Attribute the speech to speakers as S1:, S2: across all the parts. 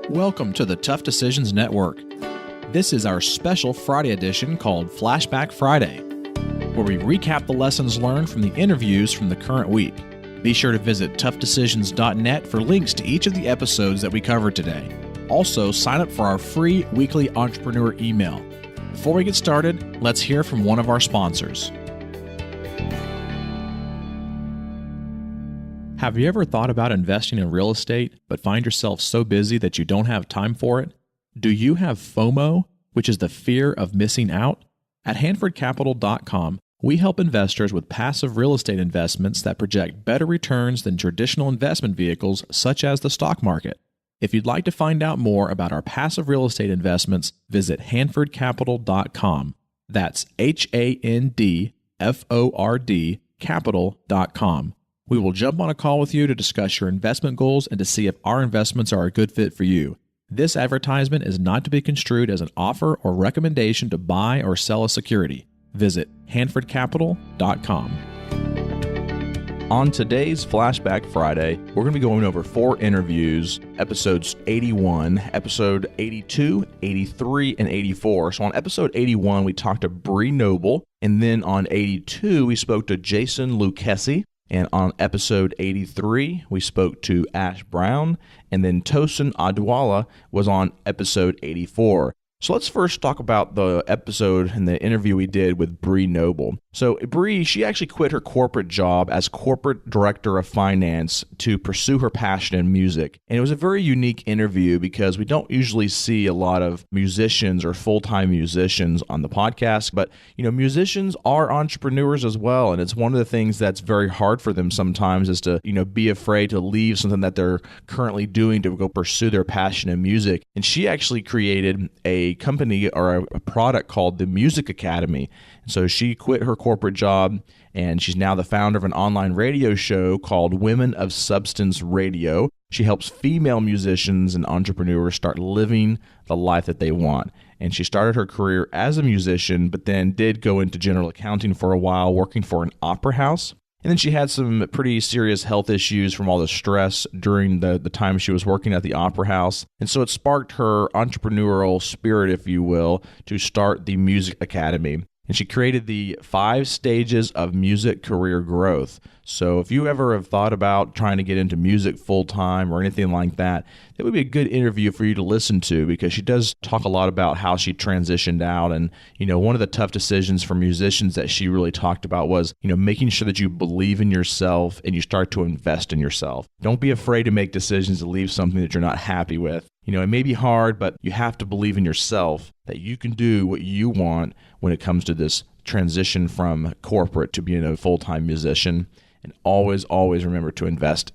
S1: Welcome to the Tough Decisions Network. This is our special Friday edition called Flashback Friday, where we recap the lessons learned from the interviews from the current week. Be sure to visit toughdecisions.net for links to each of the episodes that we covered today. Also, sign up for our free weekly entrepreneur email. Before we get started, let's hear from one of our sponsors. Have you ever thought about investing in real estate, but find yourself so busy that you don't have time for it? Do you have FOMO, which is the fear of missing out? At HanfordCapital.com, we help investors with passive real estate investments that project better returns than traditional investment vehicles such as the stock market. If you'd like to find out more about our passive real estate investments, visit HanfordCapital.com. That's HANDFORD Capital.com. We will jump on a call with you to discuss your investment goals and to see if our investments are a good fit for you. This advertisement is not to be construed as an offer or recommendation to buy or sell a security. Visit HanfordCapital.com. On today's Flashback Friday, we're going to be going over 4 interviews, episodes 81, episode 82, 83, and 84. So on episode 81, we talked to Bree Noble, and then on 82, we spoke to Jason Lucchesi. And on episode 83, we spoke to Ash Brown, and then Tosin Oduwole was on episode 84. So let's first talk about the episode and the interview we did with Bree Noble. So Bree, she actually quit her corporate job as corporate director of finance to pursue her passion in music. And it was a very unique interview because we don't usually see a lot of musicians or full-time musicians on the podcast, but musicians are entrepreneurs as well. And it's one of the things that's very hard for them sometimes is to, be afraid to leave something that they're currently doing to go pursue their passion in music. And she actually created a company or a product called the Music Academy. And so she quit her corporate job, and she's now the founder of an online radio show called Women of Substance Radio. She helps female musicians and entrepreneurs start living the life that they want. And she started her career as a musician, but then did go into general accounting for a while, working for an opera house. And then she had some pretty serious health issues from all the stress during the time she was working at the opera house. And so it sparked her entrepreneurial spirit, if you will, to start the Music Academy. And she created the 5 stages of music career growth. So if you ever have thought about trying to get into music full-time or anything like that, that would be a good interview for you to listen to because she does talk a lot about how she transitioned out. And, one of the tough decisions for musicians that she really talked about was, making sure that you believe in yourself and you start to invest in yourself. Don't be afraid to make decisions to leave something that you're not happy with. It may be hard, but you have to believe in yourself that you can do what you want when it comes to this transition from corporate to being a full-time musician. And always, always remember to invest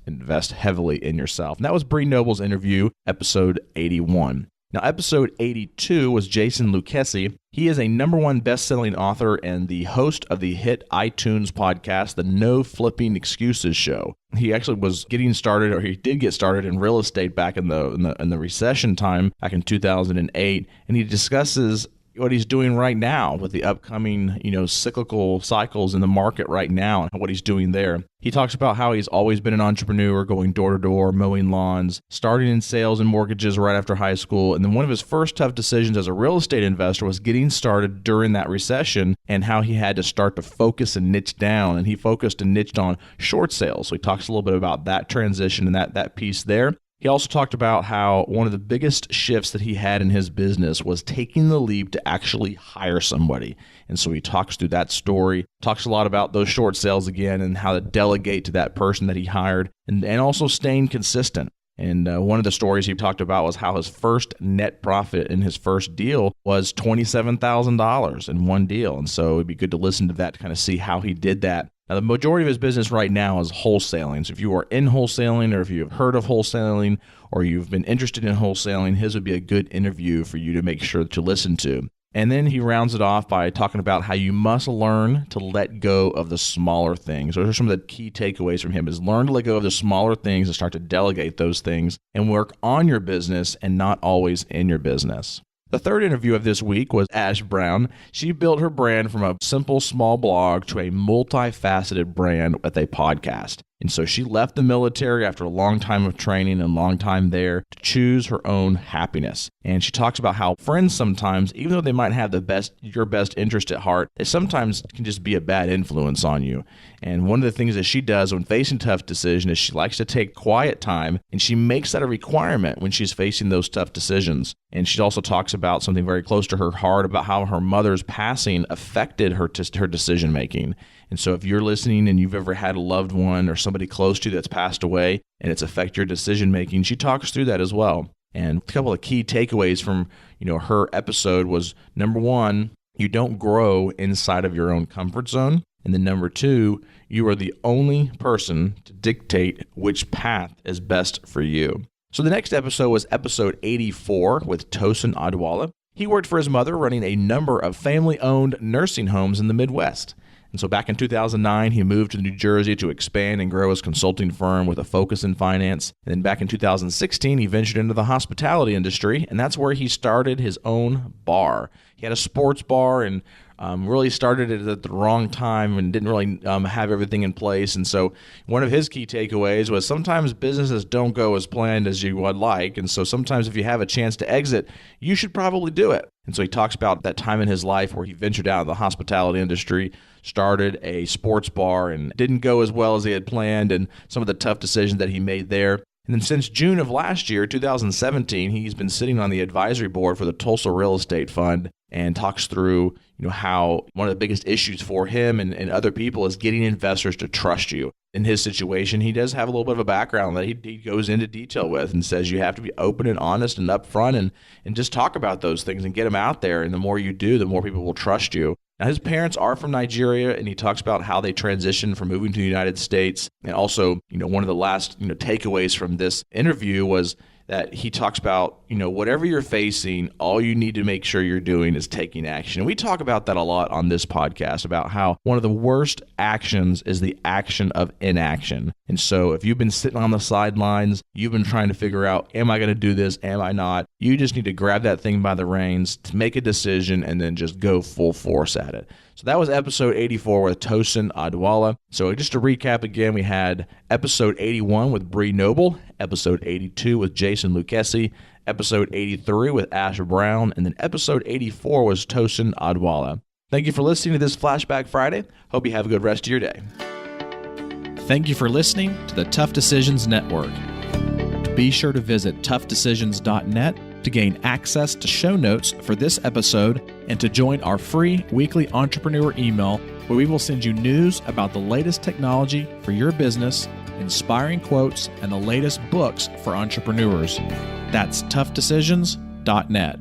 S1: heavily in yourself. And that was Bree Noble's interview, episode 81. Now, episode 82 was Jason Lucchesi. He is a #1 best-selling author and the host of the hit iTunes podcast, The No Flipping Excuses Show. He actually was getting started, or he did get started in real estate back in the recession time, back in 2008, and he discusses what he's doing right now with the upcoming, cyclical cycles in the market right now and what he's doing there. He talks about how he's always been an entrepreneur, going door to door, mowing lawns, starting in sales and mortgages right after high school. And then one of his first tough decisions as a real estate investor was getting started during that recession and how he had to start to focus and niche down. And he focused and niched on short sales. So he talks a little bit about that transition and that piece there. He also talked about how one of the biggest shifts that he had in his business was taking the leap to actually hire somebody. And so he talks through that story, talks a lot about those short sales again and how to delegate to that person that he hired and also staying consistent. And one of the stories he talked about was how his first net profit in his first deal was $27,000 in one deal. And so it'd be good to listen to that to kind of see how he did that. Now, the majority of his business right now is wholesaling. So if you are in wholesaling or if you've heard of wholesaling or you've been interested in wholesaling, his would be a good interview for you to make sure to listen to. And then he rounds it off by talking about how you must learn to let go of the smaller things. Those are some of the key takeaways from him is learn to let go of the smaller things and start to delegate those things and work on your business and not always in your business. The third interview of this week was Ash Brown. She built her brand from a simple small blog to a multifaceted brand with a podcast. And so she left the military after a long time of training and long time there to choose her own happiness. And she talks about how friends sometimes, even though they might have your best interest at heart, they sometimes can just be a bad influence on you. And one of the things that she does when facing tough decisions is she likes to take quiet time, and she makes that a requirement when she's facing those tough decisions. And she also talks about something very close to her heart about how her mother's passing affected her decision making. And so if you're listening and you've ever had a loved one or somebody close to you that's passed away and it's affected your decision making, she talks through that as well. And a couple of key takeaways from her episode was, number one, you don't grow inside of your own comfort zone. And then number two, you are the only person to dictate which path is best for you. So the next episode was episode 84 with Tosin Oduwole. He worked for his mother running a number of family-owned nursing homes in the Midwest. And so back in 2009, he moved to New Jersey to expand and grow his consulting firm with a focus in finance. And then back in 2016, he ventured into the hospitality industry, and that's where he started his own bar. He had a sports bar and really started it at the wrong time and didn't really have everything in place. And so one of his key takeaways was sometimes businesses don't go as planned as you would like. And so sometimes if you have a chance to exit, you should probably do it. And so he talks about that time in his life where he ventured out of the hospitality industry, started a sports bar, and didn't go as well as he had planned, and some of the tough decisions that he made there. And then since June of last year, 2017, he's been sitting on the advisory board for the Tulsa Real Estate Fund and talks through how one of the biggest issues for him and other people is getting investors to trust you. In his situation, he does have a little bit of a background that he goes into detail with and says you have to be open and honest and upfront and just talk about those things and get them out there. And the more you do, the more people will trust you. Now, his parents are from Nigeria, and he talks about how they transitioned from moving to the United States. And also, one of the last, takeaways from this interview was that he talks about, whatever you're facing, all you need to make sure you're doing is taking action. And we talk about that a lot on this podcast, about how one of the worst actions is the action of inaction. And so if you've been sitting on the sidelines, you've been trying to figure out, am I going to do this? Am I not? You just need to grab that thing by the reins, to make a decision, and then just go full force at it. So that was episode 84 with Tosin Oduwole. So just to recap again, we had episode 81 with Bree Noble, episode 82 with Jason Lucchesi, episode 83 with Ash Brown, and then episode 84 was Tosin Oduwole. Thank you for listening to this Flashback Friday. Hope you have a good rest of your day. Thank you for listening to the Tough Decisions Network. Be sure to visit toughdecisions.net to gain access to show notes for this episode and to join our free weekly entrepreneur email, where we will send you news about the latest technology for your business, inspiring quotes, and the latest books for entrepreneurs. That's toughdecisions.net.